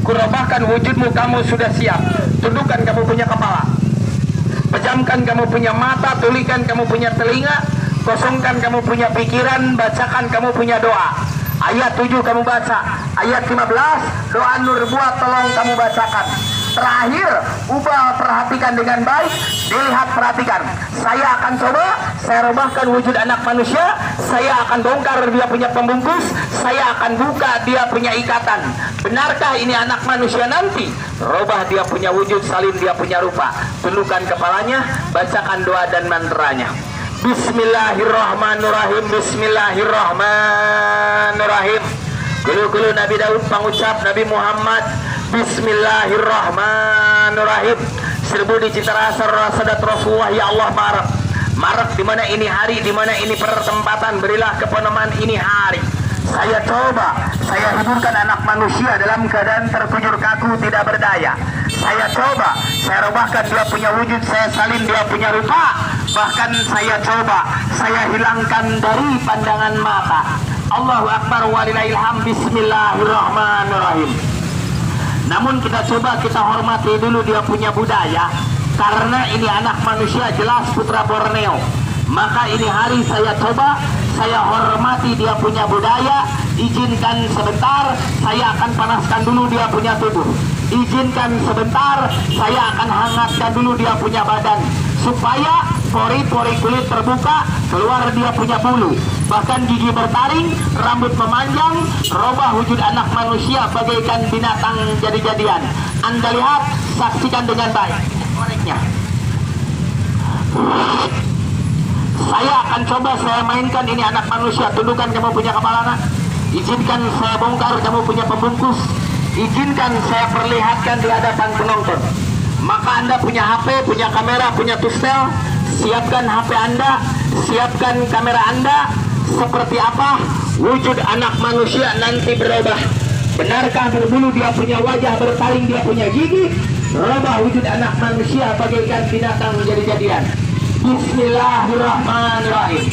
Kurubahkan wujudmu, kamu sudah siap. Tundukkan kamu punya kepala, pejamkan kamu punya mata, tulikan kamu punya telinga, kosongkan kamu punya pikiran, bacakan kamu punya doa. Ayat 7 kamu baca, ayat 15 doa nur buat tolong kamu bacakan. Terakhir, ubah, perhatikan dengan baik, dilihat, perhatikan. Saya akan coba, saya rubahkan wujud anak manusia, saya akan bongkar dia punya pembungkus, saya akan buka dia punya ikatan. Benarkah ini anak manusia nanti? Rubah dia punya wujud, salin dia punya rupa. Tundukkan kepalanya, bacakan doa dan mantranya. Bismillahirrahmanirrahim. Bismillahirrahmanirrahim. Gulu-gulu Nabi Daud pengucap Nabi Muhammad. Bismillahirrahmanirrahim. Serbu di cita rasa sadat Rasulullah. Ya Allah, marak di mana ini hari, di mana ini pertempatan, berilah keponaman ini hari. Saya coba, saya hiburkan anak manusia dalam keadaan terkujur kaku tidak berdaya. Saya coba, saya rubahkan dia punya wujud, saya salin dia punya rupa. Bahkan saya coba, saya hilangkan dari pandangan mata. Allahu Akbar walillahil hamd. Bismillahirrahmanirrahim. Namun kita coba, kita hormati dulu dia punya budaya, karena ini anak manusia jelas putra Borneo. Maka ini hari saya coba, saya hormati dia punya budaya. Izinkan sebentar, saya akan panaskan dulu dia punya tubuh. Izinkan sebentar, saya akan hangatkan dulu dia punya badan, supaya pori-pori kulit terbuka, keluar dia punya bulu, bahkan gigi bertaring, rambut memanjang, robah wujud anak manusia bagaikan binatang jadi-jadian. Anda lihat, saksikan dengan baik. Koreknya. Saya akan coba, saya mainkan ini anak manusia. Tundukkan kamu punya kepala, nak. Izinkan saya bongkar kamu punya pembungkus. Izinkan saya perlihatkan di hadapan penonton. Maka Anda punya HP, punya kamera, punya tustel. Siapkan HP Anda, siapkan kamera Anda. Seperti apa wujud anak manusia nanti berubah? Benarkah berbulu dia punya wajah, bertaring dia punya gigi? Berubah wujud anak manusia bagaikan binatang jadi-jadian. Bismillahirrahmanirrahim.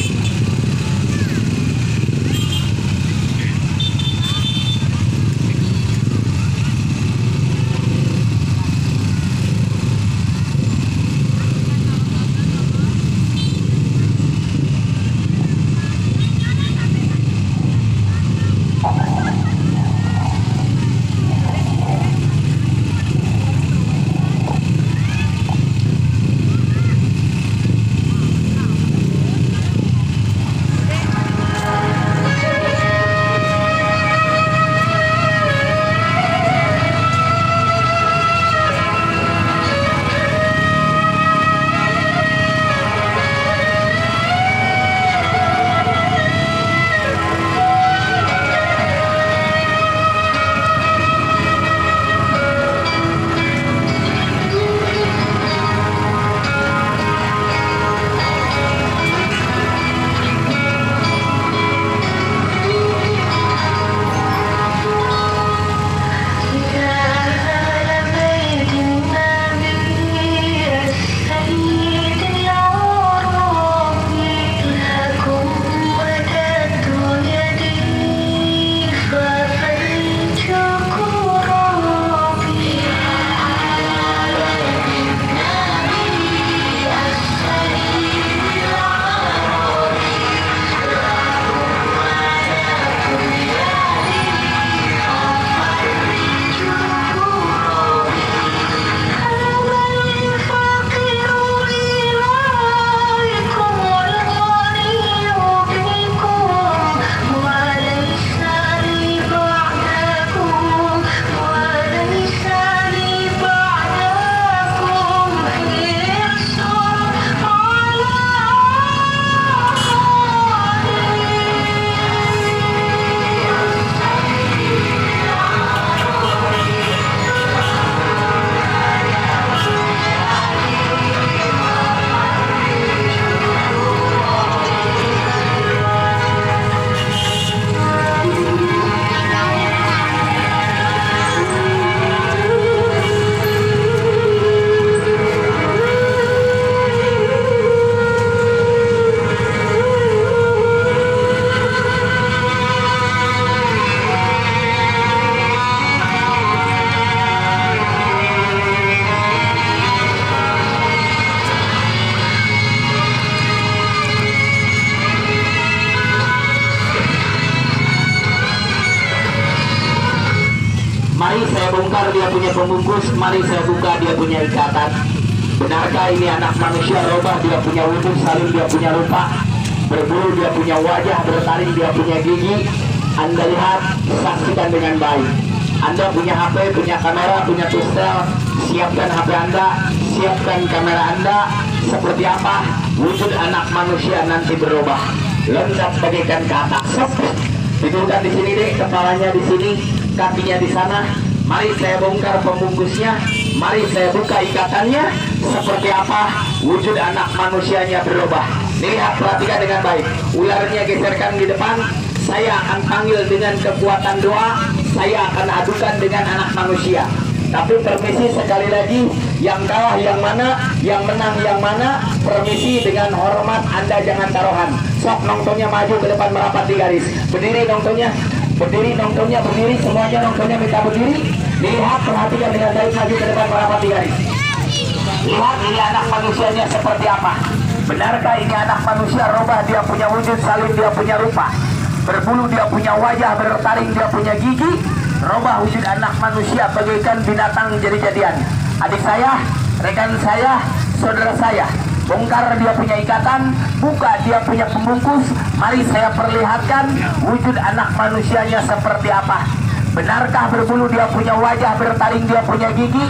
Mari saya bongkar dia punya pembungkus, mari saya buka dia punya ikatan. Benarkah ini anak manusia robah dia punya wujud, saling dia punya rupa, berbulu dia punya wajah, bertaring dia punya gigi. Anda lihat, saksikan dengan baik. Anda punya HP, punya kamera, punya pistol, siapkan HP Anda, siapkan kamera Anda. Seperti apa wujud anak manusia nanti berubah, lengkap bagaikan ke atas. Tidurkan di sini deh, kepalanya di sini, kakinya di sana. Mari saya bongkar pembungkusnya, mari saya buka ikatannya. Seperti apa wujud anak manusianya berubah. Lihat, perhatikan dengan baik. Ularnya geserkan di depan. Saya akan panggil dengan kekuatan doa. Saya akan adukan dengan anak manusia. Tapi permisi sekali lagi, yang kalah yang mana, yang menang yang mana. Permisi dengan hormat, Anda jangan taruhan. Sok nongtonnya maju ke depan merapat di garis. Berdiri nongtonnya, berdiri nongtonnya, berdiri semuanya nongtonnya minta berdiri. Lihat, perhatikan dengan baik, maju ke depan merapat di garis. Lihat ini anak manusianya seperti apa. Benarkah ini anak manusia robah, dia punya wujud, saling dia punya rupa, berbulu dia punya wajah, bertaring dia punya gigi. Robah wujud anak manusia bagaikan binatang jadi-jadian. Adik saya, rekan saya, saudara saya, bongkar dia punya ikatan, buka dia punya pembungkus. Mari saya perlihatkan wujud anak manusianya seperti apa. Benarkah berbulu dia punya wajah, bertaring dia punya gigi?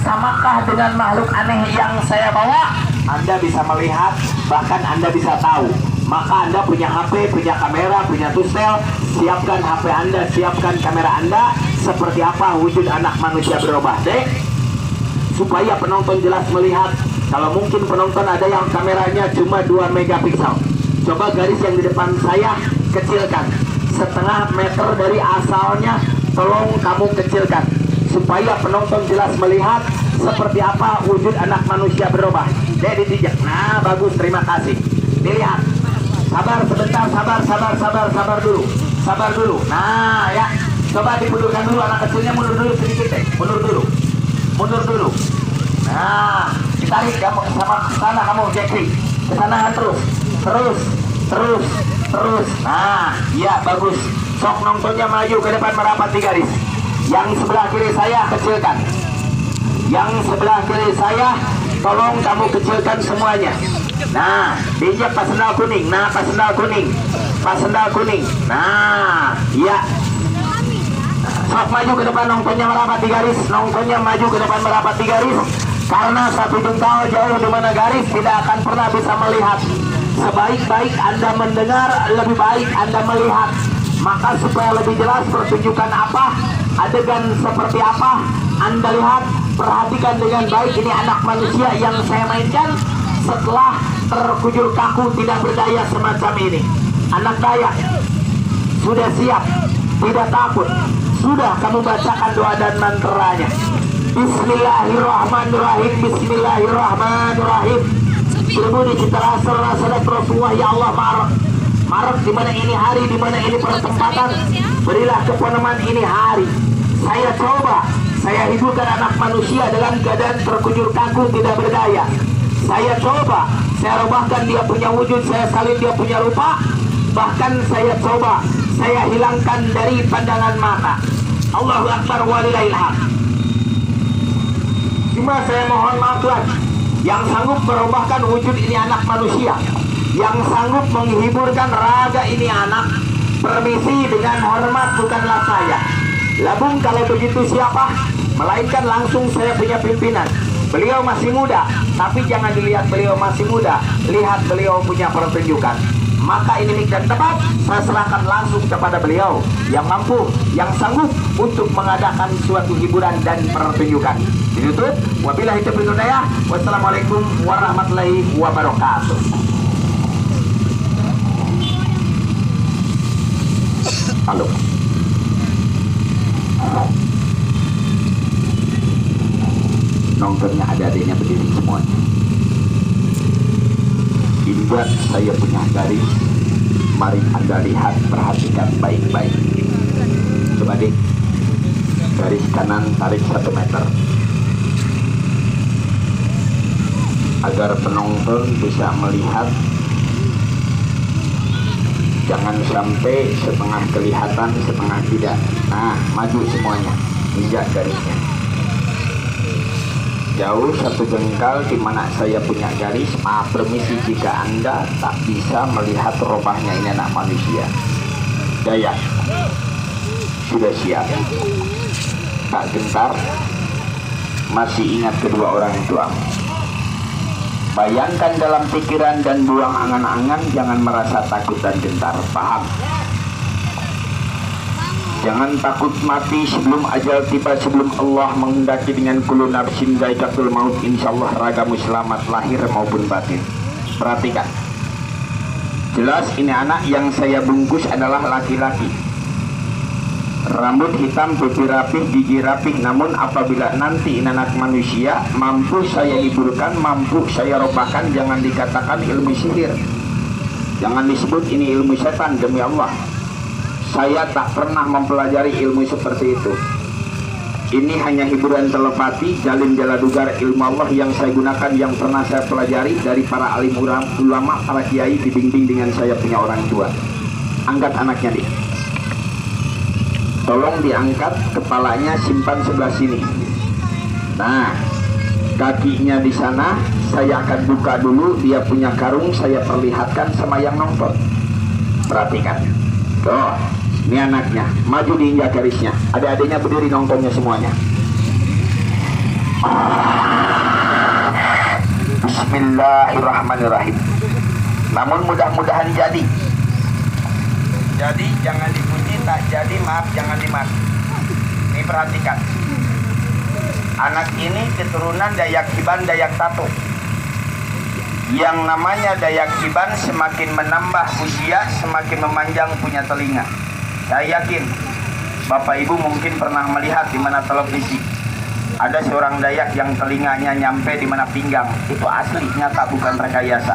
Samakah dengan makhluk aneh yang saya bawa? Anda bisa melihat, bahkan Anda bisa tahu. Maka Anda punya HP, punya kamera, punya tusel. Siapkan HP Anda, siapkan kamera Anda. Seperti apa wujud anak manusia berubah, dek? Supaya penonton jelas melihat. Kalau mungkin penonton ada yang kameranya cuma 2 megapiksel. Coba garis yang di depan saya kecilkan. Setengah meter dari asalnya, tolong kamu kecilkan. Supaya penonton jelas melihat seperti apa wujud anak manusia berubah. Dek, ditijak. Nah, bagus, terima kasih. Dilihat. Sabar sebentar, sabar dulu. Sabar dulu. Nah, ya. Coba dimundurkan dulu, anak kecilnya mundur dulu sedikit deh. Mundur dulu. Nah, ditarik kamu sama sana kamu, Jackie. Ke sana terus. Nah, iya bagus. Sok nongtonnya maju ke depan merapat di garis. Yang sebelah kiri saya kecilkan. Yang sebelah kiri saya tolong kamu kecilkan semuanya. Nah, diinjak pas sendal kuning. Pas sendal kuning. Nah, iya. Sok maju ke depan, nongtonnya merapat di garis. Nongtonnya maju ke depan merapat di garis. Karena 1 jengkal jauh di mana garis tidak akan pernah bisa melihat. Sebaik-baik Anda mendengar, lebih baik Anda melihat. Maka supaya lebih jelas pertunjukan apa, adegan seperti apa, Anda lihat, perhatikan dengan baik. Ini anak manusia yang saya mainkan setelah terkujur kaku tidak berdaya semacam ini. Anak Dayak sudah siap, tidak takut. Sudah kamu bacakan doa dan mantranya. Bismillahirrahmanirrahim. Bismillahirrahmanirrahim. Berbunyi citra sadat Rasulullah. Ya Allah, Maret di mana ini hari, di mana ini pertempatan. Berilah keponaman ini hari. Saya coba, saya hidupkan anak manusia dalam keadaan terkujur kaku tidak berdaya. Saya coba, saya rubahkan dia punya wujud, saya salin dia punya rupa. Bahkan saya coba, saya hilangkan dari pandangan mata. Allahu Akbar walillahil hamd. Cuma saya mohon maaf lagi, yang sanggup merubahkan wujud ini anak manusia, yang sanggup menghiburkan raga ini anak, permisi dengan hormat, bukanlah saya. Labung kalau begitu siapa? Melainkan langsung saya punya pimpinan. Beliau masih muda, tapi jangan dilihat beliau masih muda, lihat beliau punya pertunjukan. Maka ini dan tepat, saya serahkan langsung kepada beliau yang mampu, yang sanggup untuk mengadakan suatu hiburan dan pertunjukan. Ditutup, wabillahi taufiq wal hidayah. Wassalamualaikum warahmatullahi wabarakatuh. Halo. Nongkrongnya ada adanya berdiri semuanya. Ini buat saya punya garis. Mari Anda lihat, perhatikan baik-baik. Coba deh, garis kanan tarik 1 meter agar penonton bisa melihat. Jangan sampai setengah kelihatan, setengah tidak. Nah, maju semuanya. injak garisnya. Jauh 1 jengkal di mana saya punya garis. Maaf permisi jika Anda tak bisa melihat robahnya ini anak manusia. Dayak sudah siap, tak gentar, masih ingat kedua orang tua. Bayangkan dalam pikiran dan buang angan-angan, jangan merasa takut dan gentar. Paham? Jangan takut mati sebelum ajal tiba, sebelum Allah menghendaki. Dengan kullu nafsin dha'iqatul maut, insyaallah ragamu selamat lahir maupun batin. Perhatikan, jelas ini anak yang saya bungkus adalah laki-laki, rambut hitam, pipi rapih, gigi rapih. Namun apabila nanti ini anak manusia, mampu saya hiburkan, mampu saya robahkan, jangan dikatakan ilmu sihir, jangan disebut ini ilmu setan. Demi Allah, saya tak pernah mempelajari ilmu seperti itu. Ini hanya hiburan telepati, jalin jaladugar ilmu Allah yang saya gunakan, yang pernah saya pelajari dari para alim ulama, para kiai, dibimbing dengan saya punya orang tua. Angkat anaknya nih, tolong diangkat, kepalanya simpan sebelah sini. Nah, kakinya di sana, saya akan buka dulu, dia punya karung, saya perlihatkan sama yang nonton. Perhatikan, tuh. Ini anaknya, maju diinjak garisnya. Adik-adiknya berdiri nontonnya semuanya. Bismillahirrahmanirrahim. Namun mudah-mudahan jadi. Jadi jangan dipuji, tak jadi maaf jangan dimaki. Ini perhatikan. Anak ini keturunan Dayak Iban, Dayak Tato. Yang namanya Dayak Iban semakin menambah usia, semakin memanjang punya telinga. Saya yakin Bapak Ibu mungkin pernah melihat di mana televisi ada seorang Dayak yang telinganya nyampe di mana pinggang. Itu asli, nyata, bukan rekayasa.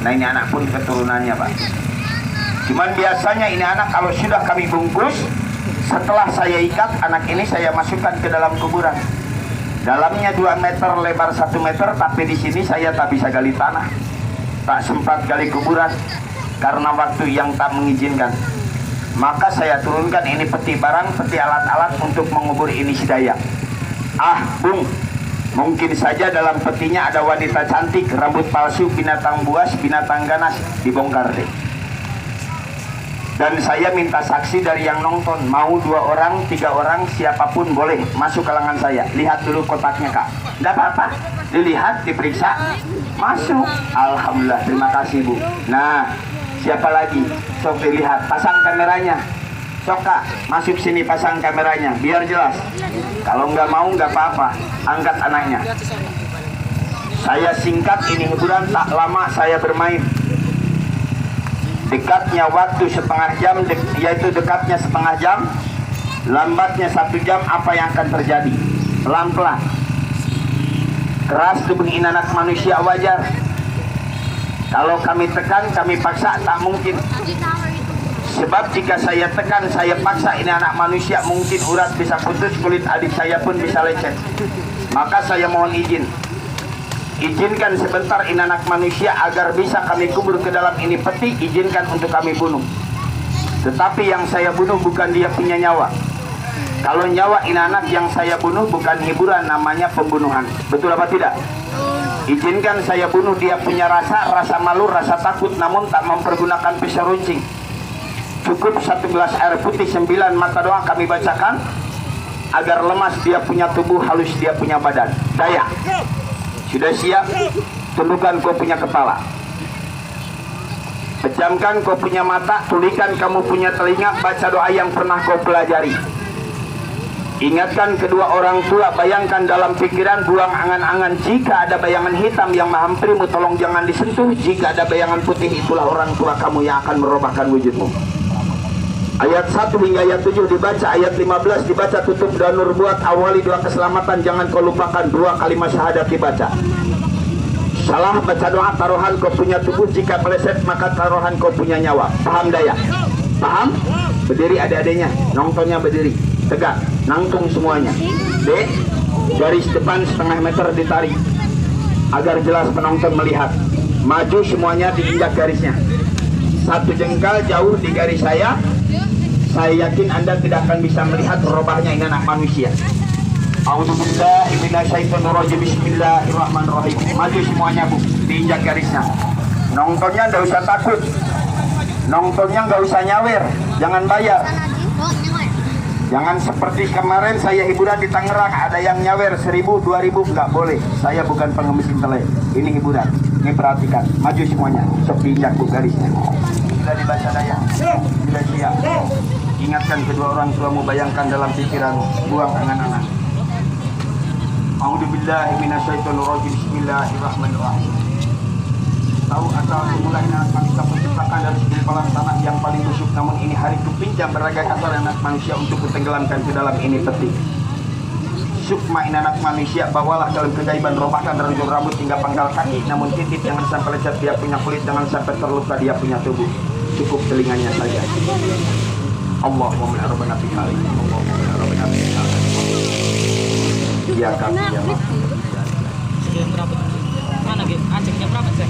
Nah ini anak pun keturunannya Pak. Cuman biasanya ini anak kalau sudah kami bungkus, setelah saya ikat, anak ini saya masukkan ke dalam kuburan. Dalamnya 2 meter, lebar 1 meter, tapi di sini saya tak bisa gali tanah, tak sempat gali kuburan karena waktu yang tak mengizinkan. Maka saya turunkan ini peti barang, peti alat-alat untuk mengubur ini si Dayak. Ah Bung, mungkin saja dalam petinya ada wanita cantik, rambut palsu, binatang buas, binatang ganas, dibongkar deh. Dan saya minta saksi dari yang nonton, mau 2 orang, 3 orang, siapapun boleh masuk ke lengan saya. Lihat dulu kotaknya Kak, tidak apa-apa, dilihat, diperiksa, masuk. Alhamdulillah, terima kasih Bu. Nah, siapa lagi? Sok dilihat, pasang kameranya. Sok Kak, masuk sini pasang kameranya, biar jelas. Kalau nggak mau nggak apa-apa, angkat anaknya. Saya singkat ini hiburan, tak lama saya bermain. Dekatnya waktu setengah jam, yaitu dekatnya setengah jam, lambatnya 1 jam, apa yang akan terjadi? Pelan-pelan. Keras tubuh ini anak manusia wajar. Kalau kami tekan, kami paksa, tak mungkin. Sebab jika saya tekan, saya paksa ini anak manusia, mungkin urat bisa putus, kulit adik saya pun bisa lecet. Maka saya mohon izin, izinkan sebentar ini anak manusia agar bisa kami kubur ke dalam ini peti, izinkan untuk kami bunuh. Tetapi yang saya bunuh bukan dia punya nyawa. Kalau nyawa ini anak yang saya bunuh bukan hiburan, namanya pembunuhan. Betul apa tidak? Izinkan saya bunuh dia punya rasa malu, rasa takut, namun tak mempergunakan pisau runcing. Cukup 1 gelas air putih 9 mata doang kami bacakan, agar lemas dia punya tubuh, halus dia punya badan. Dayak, sudah siap? Tundukkan kau punya kepala, pejamkan kau punya mata, tulikan kamu punya telinga, baca doa yang pernah kau pelajari. Ingatkan kedua orang tua, bayangkan dalam pikiran, buang angan-angan. Jika ada bayangan hitam yang menghampirimu, tolong jangan disentuh. Jika ada bayangan putih, itulah orang tua kamu yang akan merubahkan wujudmu. Ayat 1 hingga ayat 7 dibaca, ayat 15 dibaca, tutup dan nur buat, awali doa keselamatan, jangan kau lupakan 2 kalimat syahadat dibaca. Salah baca doa, taruhan kau punya tubuh, jika meleset maka taruhan kau punya nyawa. Paham Dayak? Paham? Berdiri adik-adiknya, nontonnya berdiri, tegak, nangtung semuanya. D, garis depan setengah meter ditarik, agar jelas penonton melihat. Maju semuanya, diinjak garisnya. 1 jengkal jauh di garis saya yakin Anda tidak akan bisa melihat robahnya ini anak manusia. A'udzubillahi minasyaitonirrajim. Bismillahirrahmanirrahim. Maju semuanya Bu, diinjak garisnya. Nontonnya nggak usah takut, nontonnya nggak usah nyawer, jangan bayar. Jangan seperti kemarin saya hiburan di Tangerang, ada yang nyawer 1.000, 2.000, nggak boleh. Saya bukan pengemis intelek, ini hiburan. Ini perhatikan, maju semuanya, sok diinjak Bu garisnya. Bila dibaca daya, bila siap, ingatkan kedua orang tuamu, bayangkan dalam pikiran, buang angan-angan. A'udzubillahi minasyaitonirrajim. Bismillahirrahmanirrahim. Tahu asal mulanya kita menciptakan dari segumpalan tanah yang paling busuk, namun ini hari kupinjam berbagai asal anak manusia untuk kutenggelamkan ke dalam ini peti. Sukma ini anak manusia, bawalah dalam kegaiban, rombahkan dari ujung rambut hingga pangkal kaki, namun titik jangan sampai lecet dia punya kulit, jangan sampai terluka dia punya tubuh. Cukup telinganya saja. Allahumma ya rabbana fi hali, Allahumma ya rabbana fi hali. Ya kami ya Allah. Jam berapa? Mana gitu? Aceh jam berapa sih?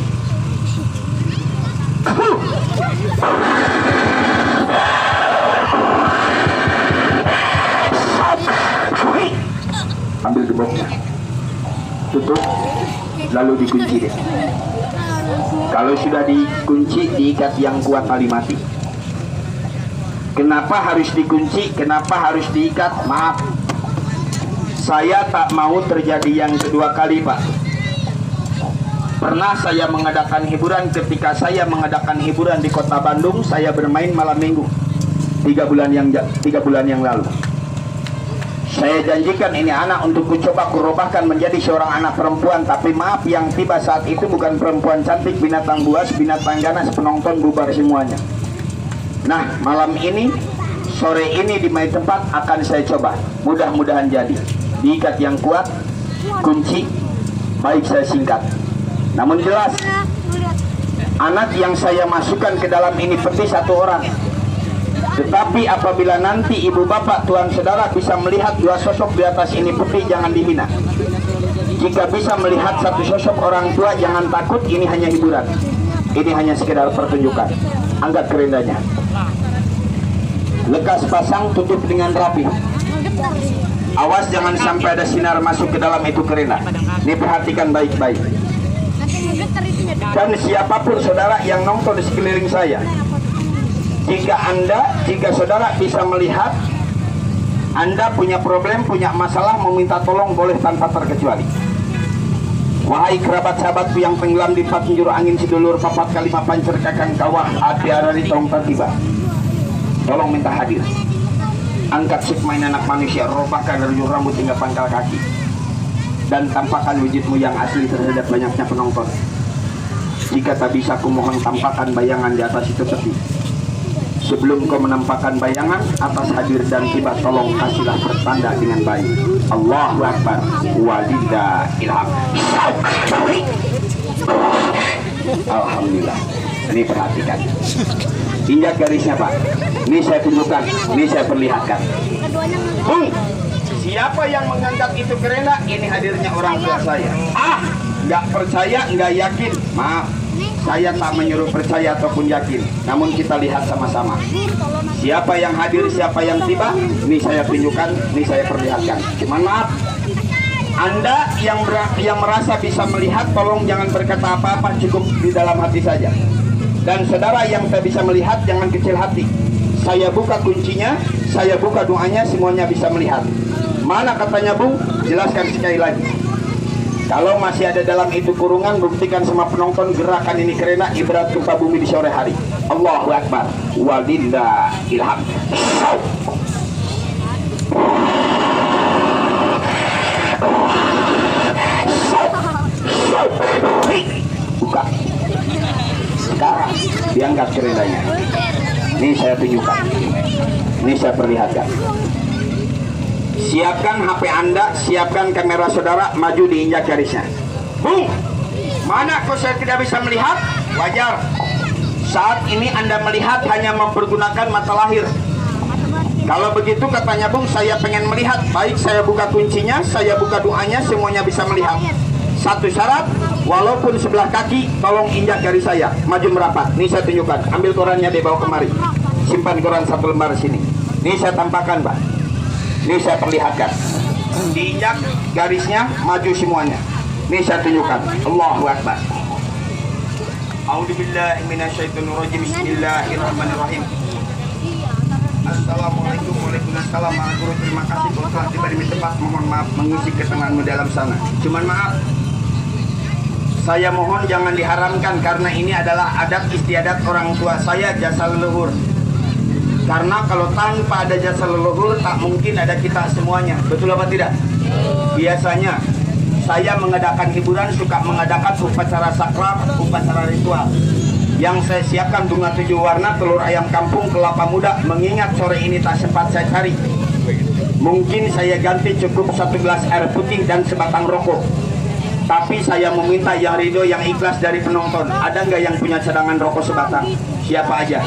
Ambil gemboknya, tutup, lalu dikunci deh. Kalau sudah dikunci, diikat yang kuat tali mati. Kenapa harus dikunci? Kenapa harus diikat? Maaf, saya tak mau terjadi yang kedua kali Pak. Pernah saya mengadakan hiburan, ketika saya mengadakan hiburan di kota Bandung, saya bermain malam minggu 3 bulan yang lalu. Saya janjikan ini anak untuk kucoba kurubahkan menjadi seorang anak perempuan, tapi maaf yang tiba saat itu bukan perempuan cantik, binatang buas, binatang ganas, penonton bubar semuanya. Nah malam ini, sore ini di main tempat akan saya coba, mudah-mudahan jadi. Diikat yang kuat, kunci, baik saya singkat. Namun jelas, anak yang saya masukkan ke dalam ini peti 1 orang. Tetapi apabila nanti ibu bapak, tuan saudara bisa melihat 2 sosok di atas ini peti, jangan dihina. Jika bisa melihat 1 sosok orang tua, jangan takut, ini hanya hiburan. Ini hanya sekedar pertunjukan. Angkat kerendanya. Lekas pasang, tutup dengan rapi. Awas jangan sampai ada sinar masuk ke dalam itu kerenda. Ini perhatikan baik-baik. Dan siapapun saudara yang nonton di sekeliling saya, jika saudara bisa melihat, Anda punya problem, punya masalah, meminta tolong boleh tanpa terkecuali. Wahai kerabat sahabatku yang tenggelam di 4 penjuru angin, sidulur papat kali papan cerkakan kawah, atiara di tong tiba. Tolong minta hadir. Angkat sukmain anak manusia, robahkan dari ujung rambut hingga pangkal kaki, dan tampakkan wujudmu yang asli terhadap banyaknya penonton. Jika tak bisa, kumohon tampakkan bayangan di atas itu peti. Sebelum kau menampakkan bayangan atas hadir dan tiba, tolong kasihlah pertanda dengan baik. Allahu Akbar. Walillah ilham. Alhamdulillah. Ini perhatikan. Injak garisnya Pak. Ini saya tunjukkan, ini saya perlihatkan. Siapa yang mengangkat itu kerenda? Ini hadirnya orang tua saya. Nggak percaya, nggak yakin, maaf, saya tak menyuruh percaya ataupun yakin, namun kita lihat sama-sama. Siapa yang hadir, siapa yang tiba, ini saya tunjukkan, ini saya perlihatkan. Cuman maaf, Anda yang merasa bisa melihat, tolong jangan berkata apa-apa, cukup di dalam hati saja. Dan saudara yang tak bisa melihat, jangan kecil hati. Saya buka kuncinya, saya buka doanya, semuanya bisa melihat. Mana katanya Bung? Jelaskan sekali lagi. Kalau masih ada dalam itu kurungan, buktikan sama penonton gerakan ini kerena ibarat gempa bumi di sore hari. Allahu Akbar. Walillah ilham. Buka. Sekarang diangkat kerenanya. Ini saya tunjukkan. Ini saya perlihatkan. Siapkan HP Anda, siapkan kamera saudara, maju diinjak garisnya. Bung, mana kok saya tidak bisa melihat? Wajar. Saat ini Anda melihat hanya mempergunakan mata lahir. Kalau begitu katanya Bung, saya pengen melihat. Baik, saya buka kuncinya, saya buka doanya, semuanya bisa melihat. Satu syarat, walaupun sebelah kaki, tolong injak garis saya. Maju merapat. Ini saya tunjukkan. Ambil korannya, dibawa kemari. Simpan koran 1 lembar sini. Ini saya tampakkan, Pak. Ini saya perlihatkan. diinjak garisnya, maju semuanya. Ini saya tunjukkan. Allahu Akbar. A'udzubillahi minasyaitonirrajim. Bismillahirrahmanirrahim. Assalamualaikum. Waalaikumsalam. Guru, terima kasih kau telah tiba di tempat. Mohon maaf mengisi ketenanganmu dalam sana. Cuman maaf, saya mohon jangan diharamkan karena ini adalah adat istiadat orang tua saya, jasa leluhur. Karena kalau tanpa ada jasa leluhur tak mungkin ada kita semuanya. Betul apa tidak? Biasanya saya mengadakan hiburan, suka mengadakan upacara sakral, upacara ritual. Yang saya siapkan bunga 7 warna, telur ayam kampung, kelapa muda. Mengingat sore ini tak sempat saya cari, mungkin saya ganti cukup 1 gelas air putih dan sebatang rokok. Tapi saya meminta yang ridho, yang ikhlas dari penonton. Ada nggak yang punya cadangan rokok sebatang? Siapa aja?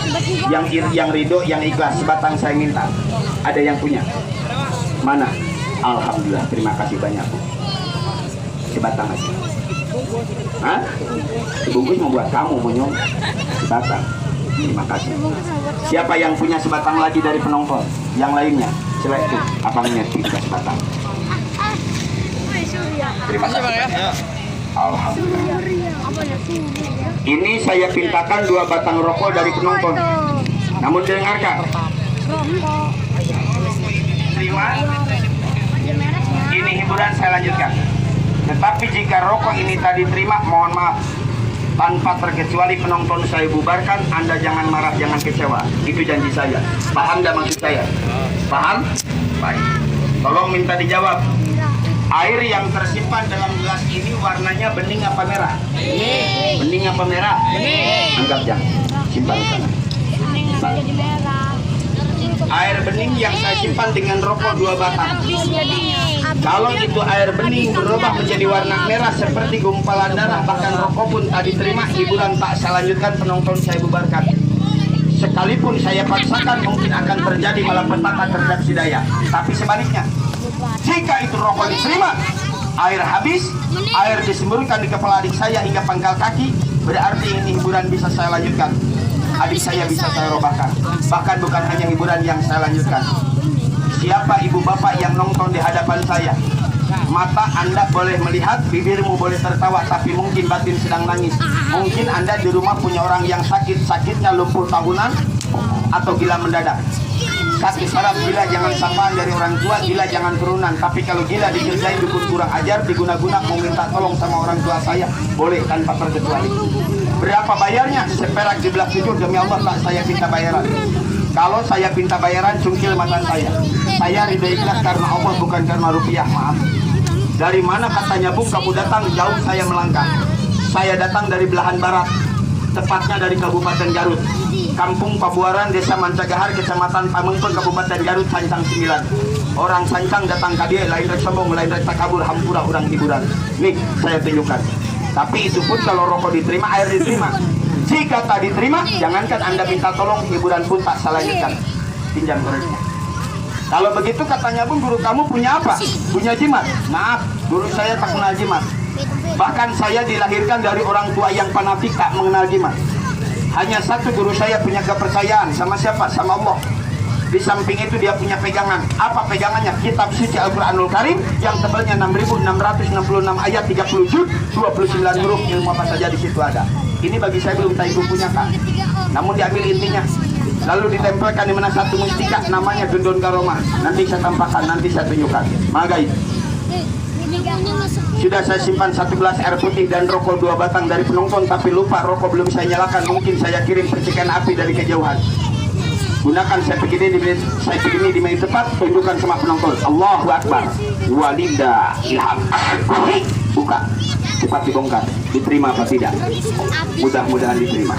Yang ridho, yang ikhlas, sebatang saya minta. Ada yang punya? Mana? Alhamdulillah, terima kasih banyak. Sebatang aja. Hah? Sebungkus mau buat kamu, monyong. Sebatang. Terima kasih. Siapa yang punya sebatang lagi dari penonton? Yang lainnya? Selektif. Abangnya 3 sebatang. Terima kasih banyak. Alhamdulillah. Ini saya pintakan 2 batang rokok dari penonton. Namun dengarkan. Terima. Ini hiburan, saya lanjutkan. Tetapi jika rokok ini tadi terima, mohon maaf, tanpa terkecuali penonton saya bubarkan. Anda jangan marah, jangan kecewa. Itu janji saya. Paham dan maksud saya? Paham? Baik. Tolong minta dijawab. Air yang tersimpan dalam gelas ini warnanya bening apa merah? Bening apa merah? Anggap jangan. Simpan di sana. Air bening yang saya simpan dengan rokok 2 batang. Kalau itu air bening berubah menjadi warna merah seperti gumpalan darah, bahkan rokok pun tak diterima, hiburan tak saya lanjutkan, penonton saya bubarkan. Sekalipun saya paksakan, mungkin akan terjadi malapetaka terhadap si daya. Tapi sebaliknya, jika itu rokok diterima, air habis, air disemburkan di kepala adik saya hingga pangkal kaki, berarti ini hiburan bisa saya lanjutkan. Adik saya bisa saya robahkan. Bahkan bukan hanya hiburan yang saya lanjutkan. Siapa ibu bapak yang nonton di hadapan saya, mata Anda boleh melihat, bibirmu boleh tertawa, tapi mungkin batin sedang nangis. Mungkin Anda di rumah punya orang yang sakitnya lumpuh tahunan atau gila mendadak. Sakit saraf, gila jangan sapaan dari orang tua, gila jangan turunan. Tapi kalau gila dikerjain dukun kurang ajar, diguna-guna mau minta tolong sama orang tua saya, boleh tanpa terkecuali. Berapa bayarnya? Seperak di belah 7, demi Allah tak saya minta bayaran. Kalau saya minta bayaran, cungkil mata saya. Saya ridho ikhlas karena Allah, bukan karena rupiah, maaf. Dari mana katanya Bung kamu datang? Jauh saya melangkah. Saya datang dari belahan barat, tepatnya dari Kabupaten Garut. Kampung Pabuaran, Desa Mancagahar, Kecamatan Pamengpeung, Kabupaten Garut, Sancang 9. Orang Sancang datang ke dia, lain rek sombong, lain rek takabur, hampura orang hiburan. Nih, saya tunjukkan. Tapi itu pun kalau rokok diterima, air diterima. Jika tak diterima, jangankan Anda minta tolong, hiburan pun tak salah lanjutkan. Pinjam koreknya. Kalau begitu katanya Bung, guru kamu punya apa? Punya jimat? Maaf, guru saya tak kenal jimat. Bahkan saya dilahirkan dari orang tua yang fanatik, tak mengenal jimat. Hanya satu guru saya punya kepercayaan, sama siapa? Sama Allah. Di samping itu dia punya pegangan. Apa pegangannya? Kitab suci Al-Quranul Karim yang tebalnya 6.666 ayat, 30 juz, 29 huruf, ilmu apa saja di situ ada. Ini bagi saya belum tahu bukunya, Kak. Namun diambil intinya. Lalu ditempelkan di mana satu mustika, namanya Gendon Karomah. Nanti saya tampakkan, nanti saya tunjukkan. Magai. Sudah saya simpan 1 gelas air putih dan rokok 2 batang dari penonton, tapi lupa rokok belum saya nyalakan. Mungkin saya kirim percikan api dari kejauhan. Gunakan saya begini di meja tepat, tunjukkan sama penonton. Allahu Akbar. Walida ilham. Buka. Cepat dibongkar. Diterima apa tidak? Mudah-mudahan diterima.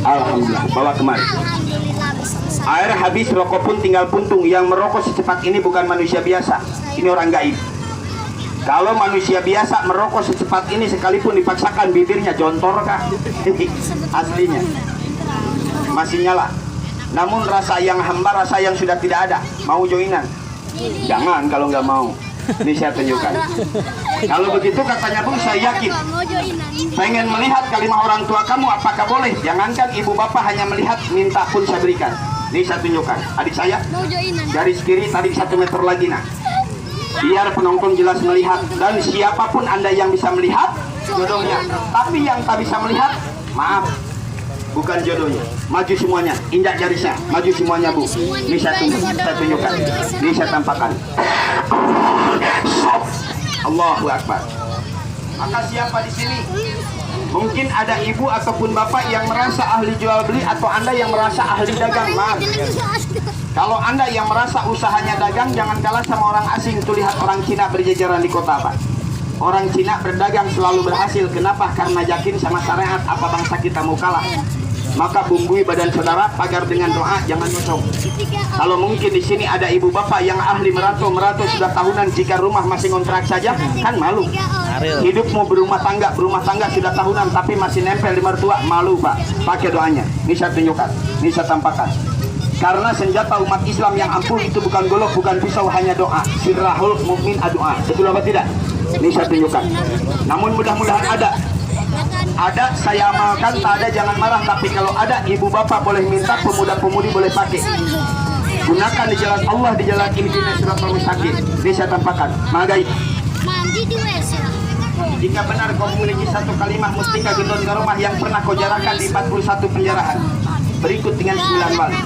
Alhamdulillah. Bawa kemari. Air habis, rokok pun tinggal puntung. Yang merokok secepat ini bukan manusia biasa. Ini orang gaib. Kalau manusia biasa merokok secepat ini, sekalipun dipaksakan bibirnya jontor kah? Aslinya masih nyala. Namun rasa yang hamba, rasa yang sudah tidak ada. Mau joinan? Jangan kalau nggak mau. Ini saya tunjukkan. Kalau begitu katanya Bung, saya yakin. Pengen melihat kalimat orang tua kamu, apakah boleh? Jangankan ibu bapak hanya melihat, minta pun saya berikan. Ini saya tunjukkan. Adik saya, garis kiri, tarik 1 meter lagi, nah. biar penonton jelas melihat, dan siapapun Anda yang bisa melihat jodohnya. Tapi yang tak bisa melihat, maaf, bukan jodohnya. Maju semuanya, injak garisnya, maju semuanya Bu. Ini saya tunjukkan, ini saya tampakkan. Allahu Akbar. Maka siapa di sini? Mungkin ada ibu ataupun bapak yang merasa ahli jual beli, atau Anda yang merasa ahli dagang. Maaf, kalau Anda yang merasa usahanya dagang, jangan kalah sama orang asing. Tuh lihat orang Cina berjajaran di kota Pak. Orang Cina berdagang selalu berhasil. Kenapa? Karena yakin sama syariat. Apa bangsa kita mau kalah? Maka bumbui badan saudara, pagar dengan doa, jangan kosong. Kalau mungkin di sini ada ibu bapak yang ahli merantau sudah tahunan, jika rumah masih ngontrak saja, kan malu. Hidupmu berumah tangga sudah tahunan, tapi masih nempel di mertua, malu Pak. Pakai doanya. Ini saya tunjukkan, ini saya tampakkan. Karena senjata umat Islam yang ampuh itu bukan golok, bukan pisau, hanya doa. Sirrahul mukmin doa. Betul apa tidak? Ini saya tunjukkan. Namun mudah-mudahan ada saya amalkan, tak ada jangan marah. Tapi kalau ada, ibu bapak boleh minta, pemuda-pemudi boleh pakai. Gunakan di jalan Allah, di jalan ini, di siratal mustaqim. Ini saya tampakkan. Magai. Mandi di WC. Jika benar kau memiliki satu kalimat mustika gendon karomah yang pernah kau jarakan di 41 penjarahan, berikut dengan 9 wali.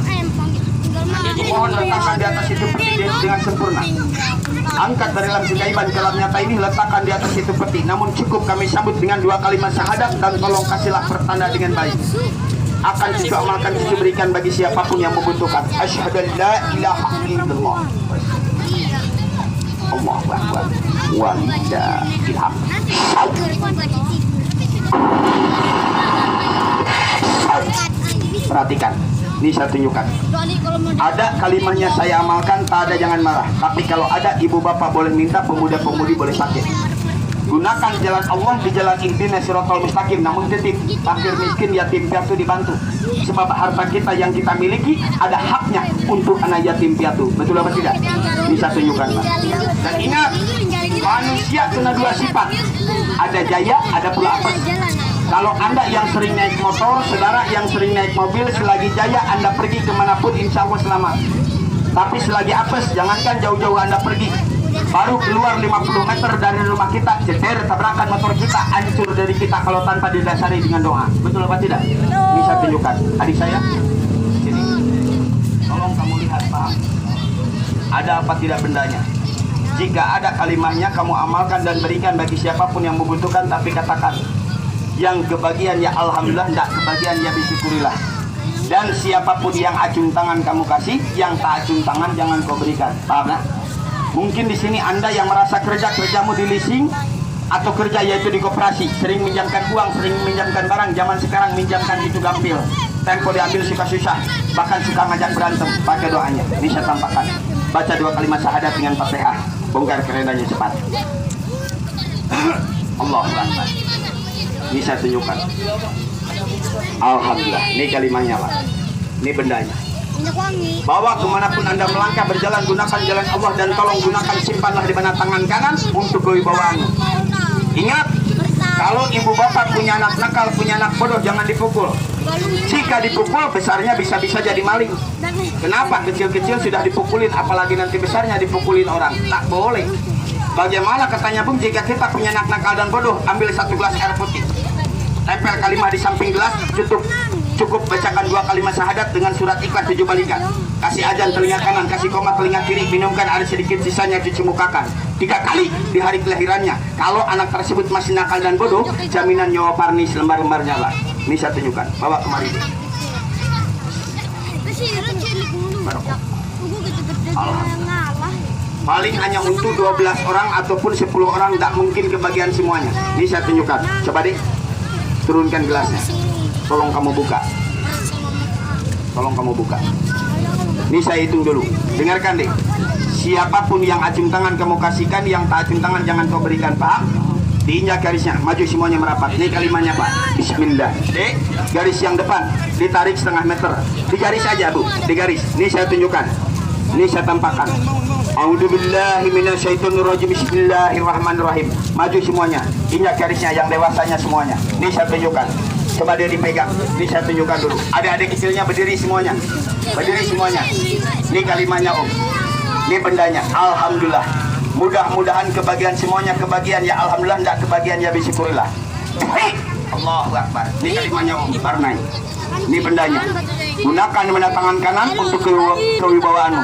Mohon letakkan di atas itu peti dengan sempurna. Angkat dari dalam segaiban ke dalam nyata ini, letakkan di atas itu peti. Namun cukup kami sambut dengan 2 kalimat syahadat, dan tolong kasihlah pertanda dengan baik. Akan cucu amalkan, cucu berikan bagi siapapun yang membutuhkan. Asyhadu an la ilaha illallah. Allahu akbar. Walillahil hamd. Perhatikan, ini saya tunjukkan. Ada kalimatnya saya amalkan, tak ada jangan marah. Tapi kalau ada, ibu bapak boleh minta, pemuda-pemudi boleh pakai. Gunakan jalan Allah, di jalan ihdinas siratal mustaqim. Namun titip, fakir miskin yatim piatu dibantu. Sebab harta kita yang kita miliki ada haknya untuk anak yatim piatu. Betul apa tidak? Ini saya tunjukkan Pak. Dan ingat, manusia kena 2 sifat. Ada jaya, ada pula apes. Kalau Anda yang sering naik motor, saudara yang sering naik mobil, selagi jaya Anda pergi kemanapun insya Allah selamat. Tapi selagi apes, jangankan jauh-jauh Anda pergi, baru keluar 50 meter dari rumah kita, ceter tabrakan motor kita, hancur dari kita kalau tanpa didasari dengan doa. Betul apa tidak? Ini saya tunjukkan. Adik saya, sini. Tolong kamu lihat Pak. Ada apa tidak bendanya? Jika ada kalimatnya, kamu amalkan dan berikan bagi siapapun yang membutuhkan. Tapi katakan, yang kebagian ya alhamdulillah, tidak kebagian ya bisyukurilah. Dan siapapun yang acung tangan kamu kasih, yang tak acung tangan jangan kau berikan. Paham tak? Mungkin di sini Anda yang merasa kerjamu di leasing atau kerja yaitu di koperasi, sering minjamkan uang, sering minjamkan barang. Zaman sekarang minjamkan itu gampil, tempo diambil suka susah, bahkan suka ngajak berantem. Pakai doanya, ini saya tampakkan. Baca 2 kalimat syahadat dengan Fatihah, bongkar kerenanya cepat. Allahu Akbar. Ini saya tunjukkan. Alhamdulillah, ini kalimatnya Pak. Ini bendanya. Bawa kemanapun Anda melangkah, berjalan, gunakan jalan Allah, dan tolong gunakan, simpanlah di mana tangan kanan untuk kewibawaan. Ingat, kalau ibu bapak punya anak nakal, punya anak bodoh, jangan dipukul. Jika dipukul, besarnya bisa-bisa jadi maling. Kenapa? Kecil-kecil sudah dipukulin, apalagi nanti besarnya dipukulin orang. Tak boleh. Bagaimana katanya Bung, jika kita punya anak nakal dan bodoh, ambil 1 gelas air putih, tempel kalimat di samping gelas, cukup bacakan 2 kalimat syahadat dengan surat Ikhlas 7 balikan. Kasih azan telinga kanan, kasih koma telinga kiri, minumkan air sedikit, sisanya cuci mukakan 3 kali di hari kelahirannya. Kalau anak tersebut masih nakal dan bodoh, jaminan nyawa parnis lembar-lembar nyala. Ini saya tunjukkan, bawa kemari. Paling hanya untuk 12 orang ataupun 10 orang, tak mungkin kebagian semuanya. Ini saya tunjukkan. Coba deh, turunkan gelasnya. Tolong kamu buka. Tolong kamu buka. Ini saya hitung dulu. Dengarkan deh. Siapapun yang acung tangan kamu kasihkan, yang tak acung tangan jangan kau berikan. Paham? Diinjak garisnya, maju semuanya merapat. Ini kalimatnya Pak. Bismillah. Garis yang depan ditarik 1/2 meter. Di garis aja Bu, di garis. Ini saya tunjukkan. Ini saya tampakkan. A'udzubillahi minasyaitonirrajim. Bismillahirrahmanirrahim. Maju semuanya. Injak garisnya yang dewasanya semuanya. Ini saya tunjukkan. Coba dia dipegang. Ini saya tunjukkan dulu. Adik-adik kecilnya berdiri semuanya. Berdiri semuanya. Ini kalimatnya Om. Ini bendanya. Alhamdulillah. Mudah-mudahan kebagian semuanya kebagian ya alhamdulillah, tidak kebagian ya bisyukurillah. Allahu Akbar. Ini kalimatnya Om Barnai. Ini bendanya. Gunakan mana tangan kanan untuk kewibawaanmu.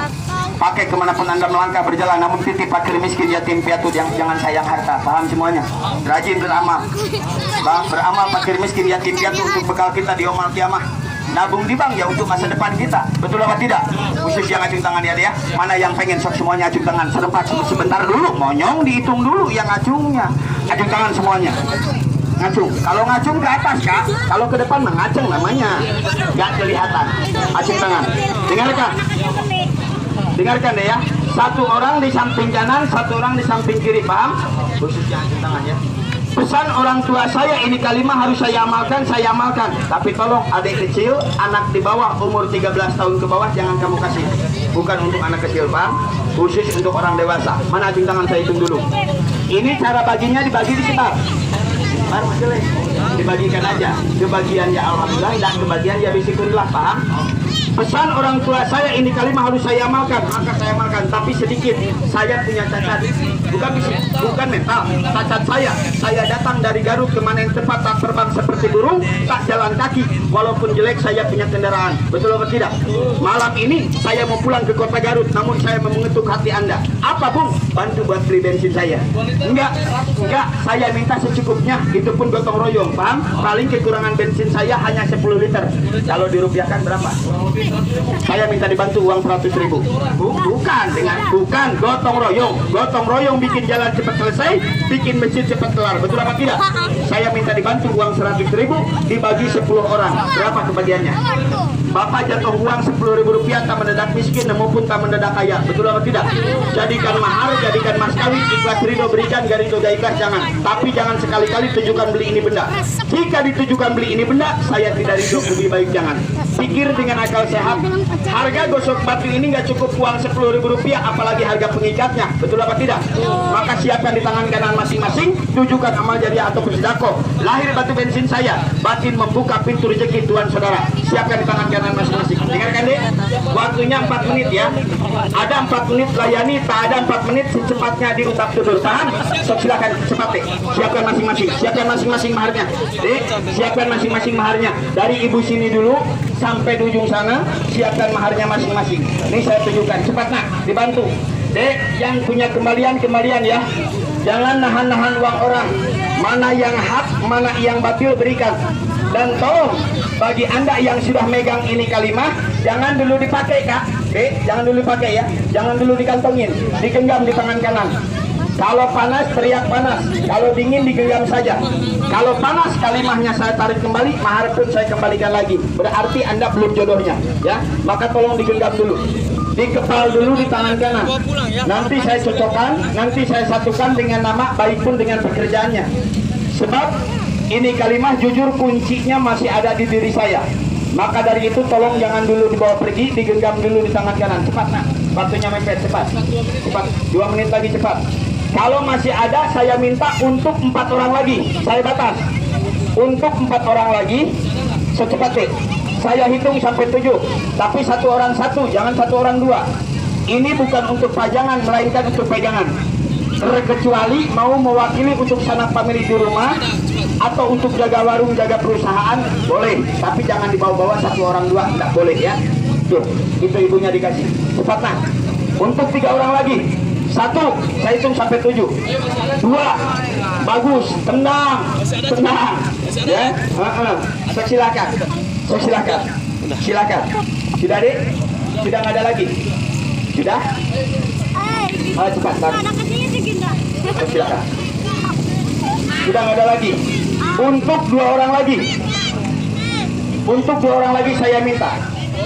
Pakai kemanapun anda melangkah berjalan. Namun titip fakir miskin yatim piatu, jangan sayang harta. Paham semuanya? Rajin beramal. Beramal fakir miskin yatim piatu untuk bekal kita di yaumul kiamah. Nabung di bank ya untuk masa depan kita. Betul apa tidak? Khusus yang acung tangan ya dia. Mana yang pengen sok semuanya acung tangan. Sebentar dulu. Monyong dihitung dulu yang acungnya. Acung tangan semuanya. Ngacung. Kalau ngacung ke atas kak. Kalau ke depan mengacung namanya. Gak kelihatan. Acung tangan. Dengarkan. Dengarkan deh ya. Satu orang di samping kanan, satu orang di samping kiri. Paham? Khususnya acung tangan ya. Pesan orang tua saya ini kalimat harus saya amalkan, saya amalkan. Tapi tolong adik kecil, anak di bawah umur 13 tahun ke bawah jangan kamu kasih. Bukan untuk anak kecil, paham? Khusus untuk orang dewasa. Mana acung tangan saya hitung dulu. Ini cara baginya dibagi di sekitar. Dibagikan aja. Kebagian ya alhamdulillah dan kebagian ya bisyukurillah, paham? Pesan orang tua saya ini kalimat harus saya amalkan, maka saya amalkan. Tapi sedikit, saya punya cacat, bukan fisik, bukan mental, cacat saya datang dari Garut kemana yang tempat tak terbang seperti burung, tak jalan kaki, walaupun jelek saya punya kendaraan. Betul atau tidak? Malam ini saya mau pulang ke kota Garut, namun saya mau mengetuk hati anda. Apa bung? Bantu buat beli bensin saya. Enggak, saya minta secukupnya, itu pun gotong royong, paham? Paling kekurangan bensin saya hanya 10 liter. Kalau dirupiahkan berapa? Saya minta dibantu uang 100.000. Bukan gotong royong bikin jalan cepat selesai, bikin masjid cepat kelar. Betul apa tidak? Saya minta dibantu uang 100.000 dibagi 10 orang. Berapa kebagiannya? Bapak jatuh uang 10.000 rupiah tak mendadak miskin maupun tak mendadak kaya. Betul apa tidak? Jadikan mahar, jadikan mas kawin, ikhlas ridho berikan, gak ridho gak ikhlas jangan. Tapi jangan sekali-kali tujukan beli ini benda. Jika ditujukan beli ini benda, saya tidak ridho, lebih baik jangan. Pikir dengan akal sehat. Harga gosok batu ini nggak cukup uang 10.000 rupiah, apalagi harga pengikatnya. Betul apa tidak? Maka siapkan di tangan kanan masing-masing, tujukan amal jariah atau sedekah. Lahir batu bensin saya, batin membuka pintu rezeki Tuhan saudara. Siapkan di tangan kanan masing-masing. Dengarkan deh, waktunya 4 menit ya. Ada 4 menit layani, tak ada 4 menit secepatnya diutak tutur. Tahan? So, silakan cepat deh. Siapkan masing-masing. Siapkan masing-masing maharnya. Deh, siapkan masing-masing maharnya. Dari ibu sini dulu sampai di ujung sana, siapkan maharnya masing-masing. Ini saya tunjukkan, cepat nak, dibantu. Dek, yang punya kembalian ya. Jangan nahan-nahan uang orang. Mana yang hak, mana yang batil berikan. Dan tolong bagi anda yang sudah megang ini kalimat, jangan dulu dipakai kak. Dek, jangan dulu dipakai ya. Jangan dulu dikantongin, digenggam di tangan kanan. Kalau panas teriak panas, kalau dingin digenggam saja. Kalau panas kalimahnya saya tarik kembali, mahar pun saya kembalikan lagi. Berarti anda belum jodohnya, ya. Maka tolong digenggam dulu, dikepal dulu di tangan kanan. Nanti saya cocokkan, nanti saya satukan dengan nama, baik pun dengan pekerjaannya. Sebab ini kalimah jujur kuncinya masih ada di diri saya. Maka dari itu tolong jangan dulu dibawa pergi, digenggam dulu di tangan kanan. Cepat nak, waktunya mepet, cepat. 2 menit lagi cepat. Kalau masih ada, saya minta untuk 4 orang lagi. Saya batas untuk 4 orang lagi secepatnya. Saya hitung sampai 7. Tapi 1 orang 1, jangan 1 orang 2. Ini bukan untuk pajangan, melainkan untuk pegangan. Terkecuali mau mewakili untuk sanak famili di rumah atau untuk jaga warung, jaga perusahaan, boleh. Tapi jangan dibawa-bawa 1 orang 2, tidak boleh ya. Tuh, itu ibunya dikasih. Cepat nak. Untuk 3 orang lagi. 1, saya hitung sampai 7. 2, bagus, tenang. Ya, silakan. Sudah deh? Sudah nggak ada lagi? Sudah? Cepat. Silakan. Sudah nggak ada lagi. Untuk 2 orang lagi. Untuk 2 orang lagi saya minta.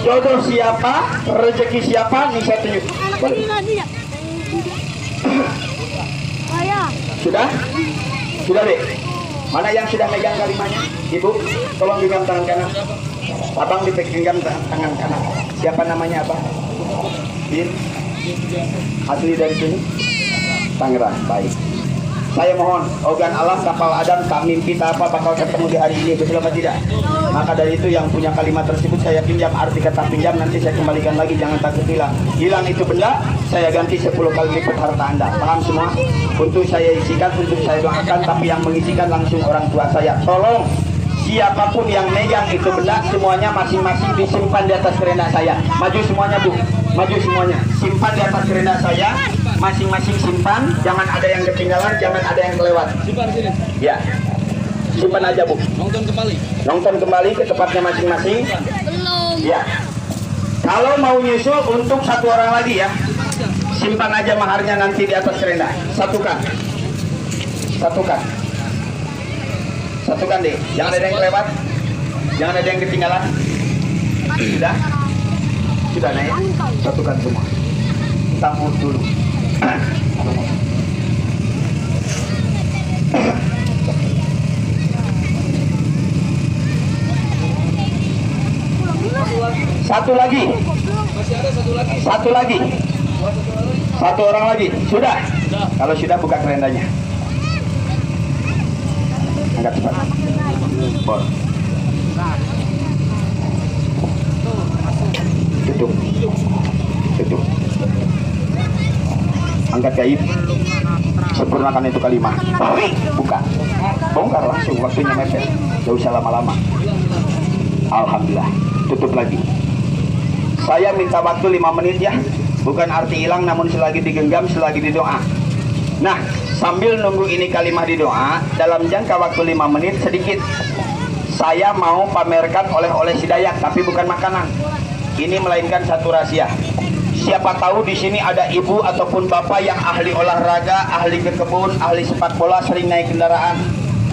Jodoh siapa, rezeki siapa, nih saya tunjuk. Sudah deh. Mana yang sudah megang kalimahnya? Ibu, tolong genggam tangan kanan. Abang dipegang tangan kanan. Siapa namanya abang? Bin. Asli dari sini? Tangerang. Baik. Saya mohon, ogan Allah kapal Adam tak mimpi tak apa bakal ketemu di hari ini, betul apa tidak? Maka dari itu yang punya kalimat tersebut saya pinjam, arti kata pinjam nanti saya kembalikan lagi, jangan takut hilang. Hilang itu benda, saya ganti 10 kali lipat harta Anda. Paham semua? Untuk saya isikan, untuk saya doakan, tapi yang mengisikan langsung orang tua saya. Tolong siapapun yang megang itu benda, semuanya masing-masing disimpan di atas kerenda saya. Maju semuanya Bu, maju semuanya. Simpan di atas kerenda saya, masing-masing simpan. Jangan ada yang ketinggalan, jangan ada yang kelewat. Simpan sini. Ya, simpan aja Bu. Nonton kembali. Nonton kembali ke tempatnya masing-masing. Belum. Ya. Kalau mau nyusul untuk satu orang lagi ya, simpan aja maharnya nanti di atas kerenda. Satukan, satukan, satukan deh. Jangan ada yang kelewat, jangan ada yang ketinggalan. Sudah, sudah nih. Satukan semua. Tampur dulu. Satu lagi. Masih ada satu lagi. Satu lagi. Satu orang lagi. Sudah. Kalau sudah buka kerendanya. Angkat cepat. Bor. Tutup. Tutup. Angkat gaib. Sempurnakan itu kalimat. Buka. Bongkar langsung, waktunya mepet. Gak usah lama-lama. Alhamdulillah. Tutup lagi. Saya minta waktu 5 menit ya. Bukan arti hilang, namun selagi digenggam, selagi didoa. Nah, sambil nunggu ini kalimat didoa, dalam jangka waktu 5 menit sedikit, saya mau pamerkan oleh-oleh si Dayak, tapi bukan makanan. Ini melainkan satu rahasia. Siapa tahu di sini ada ibu ataupun bapak yang ahli olahraga, ahli ke kebun, ahli sepak bola, sering naik kendaraan,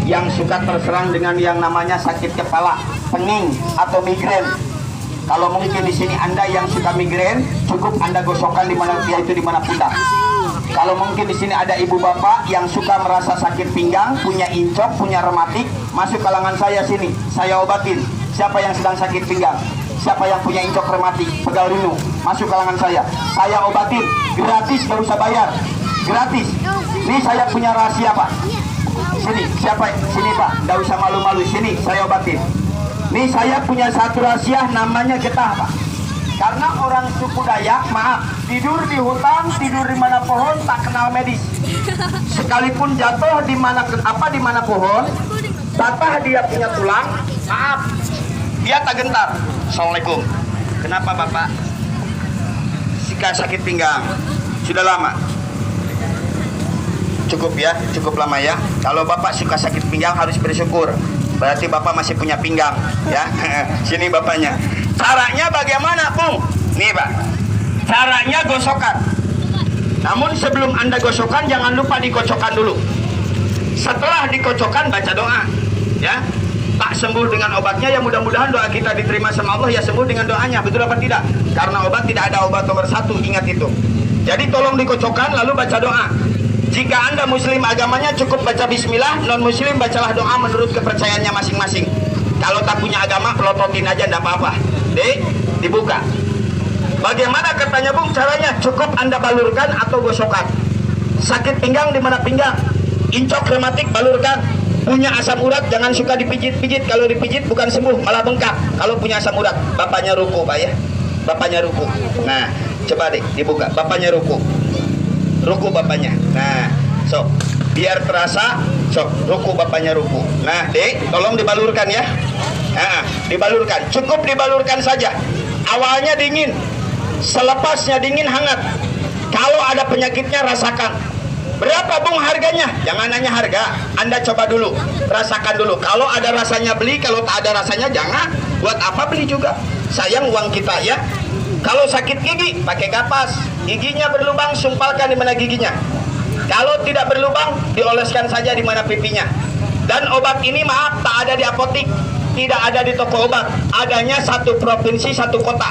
yang suka terserang dengan yang namanya sakit kepala, pening atau migrain. Kalau mungkin di sini Anda yang suka migrain, cukup Anda gosokkan di mana dia itu di mana putar. Kalau mungkin di sini ada ibu bapak yang suka merasa sakit pinggang, punya incok, punya rematik, masuk kalangan saya sini, saya obatin. Siapa yang sedang sakit pinggang? Siapa yang punya incok rematik, pegal rinu, masuk kalangan saya obatin, gratis, gak usah bayar, gratis. Ini saya punya rahasia Pak. Sini, siapa? Sini Pak, gak usah malu-malu, sini saya obatin. Nih saya punya satu rahasia namanya getah Pak. Karena orang suku Dayak, maaf, tidur di hutan, tidur di mana pohon, tak kenal medis. Sekalipun jatuh di mana pohon, patah dia punya tulang, maaf, dia tak gentar. Assalamualaikum. Kenapa Bapak? Sakit pinggang. Sudah lama. Cukup ya, cukup lama ya. Kalau Bapak suka sakit pinggang harus bersyukur. Berarti Bapak masih punya pinggang ya. Sini bapaknya. Caranya bagaimana Bung? Nih Pak, caranya gosokan. Namun sebelum Anda gosokan, jangan lupa dikocokkan dulu. Setelah dikocokkan, baca doa ya. Tak sembuh dengan obatnya, ya mudah-mudahan doa kita diterima sama Allah, ya sembuh dengan doanya. Betul apa tidak? Karena obat tidak ada obat nomor 1, ingat itu. Jadi tolong dikocokkan lalu baca doa. Jika Anda muslim agamanya cukup baca bismillah, non muslim bacalah doa menurut kepercayaannya masing-masing. Kalau tak punya agama, pelototin aja, enggak apa-apa. Dibuka. Bagaimana katanya Bung caranya? Cukup Anda balurkan atau gosokkan. Sakit pinggang di mana pinggang? Incok rematik balurkan. Punya asam urat jangan suka dipijit-pijit. Kalau dipijit bukan sembuh, malah bengkak. Kalau punya asam urat, bapaknya ruku Pak ya. Bapaknya ruku. Nah, coba deh dibuka. Bapaknya ruku. Ruku bapaknya. Nah, sok biar terasa, sok ruku bapaknya ruku. Nah, Dek, tolong dibalurkan ya. Nah, dibalurkan. Cukup dibalurkan saja. Awalnya dingin, selepasnya dingin hangat. Kalau ada penyakitnya rasakan. Berapa Bung harganya? Jangan nanya harga, Anda coba dulu, rasakan dulu. Kalau ada rasanya beli, kalau tak ada rasanya jangan. Buat apa beli juga? Sayang uang kita ya. Kalau sakit gigi, pakai kapas. Giginya berlubang, sumpalkan di mana giginya. Kalau tidak berlubang, dioleskan saja di mana pipinya. Dan obat ini maaf, tak ada di apotik, tidak ada di toko obat. Adanya satu provinsi, satu kota.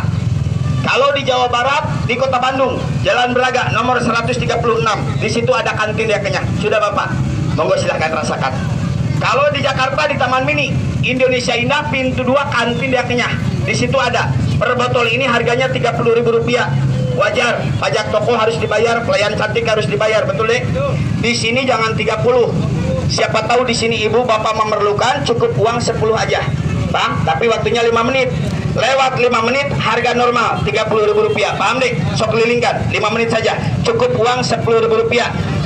Kalau di Jawa Barat, di Kota Bandung, Jalan Braga, nomor 136. Di situ ada kantin dia kenyang. Sudah Bapak, monggo silahkan rasakan. Kalau di Jakarta, di Taman Mini, Indonesia Indah, pintu 2, kantin dia kenyang. Di situ ada. Per botol ini harganya Rp30.000. Wajar, pajak toko harus dibayar, pelayan cantik harus dibayar, betul deh? Di sini jangan 30. Siapa tahu di sini ibu bapak memerlukan, cukup uang 10 aja. Bang, tapi waktunya 5 menit. lewat 5 menit harga normal Rp30.000. Paham dek? Sok kelilingkan 5 menit saja, cukup uang Rp10.000.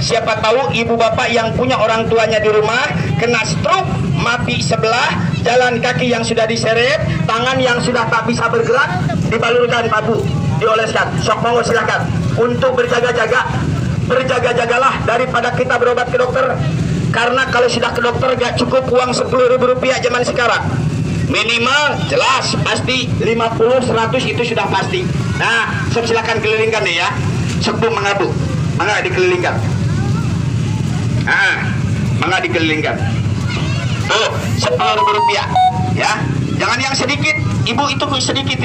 Siapa tahu ibu bapak yang punya orang tuanya di rumah kena stroke, mati sebelah, jalan kaki yang sudah diseret, tangan yang sudah tak bisa bergerak, dibalurkan pabu, dioleskan. Sok monggo silakan untuk berjaga-jaga. Berjaga-jagalah daripada kita berobat ke dokter, karena kalau sudah ke dokter gak cukup uang Rp10.000 zaman sekarang. Minimal jelas pasti 50-100 itu sudah pasti. Nah, sok silakan kelilingkan deh ya. Sok bu mengabu, mangga dikelilingkan. Mangga dikelilingkan. Tuh Rp10.000 ya. Jangan yang sedikit, ibu itu sedikit itu.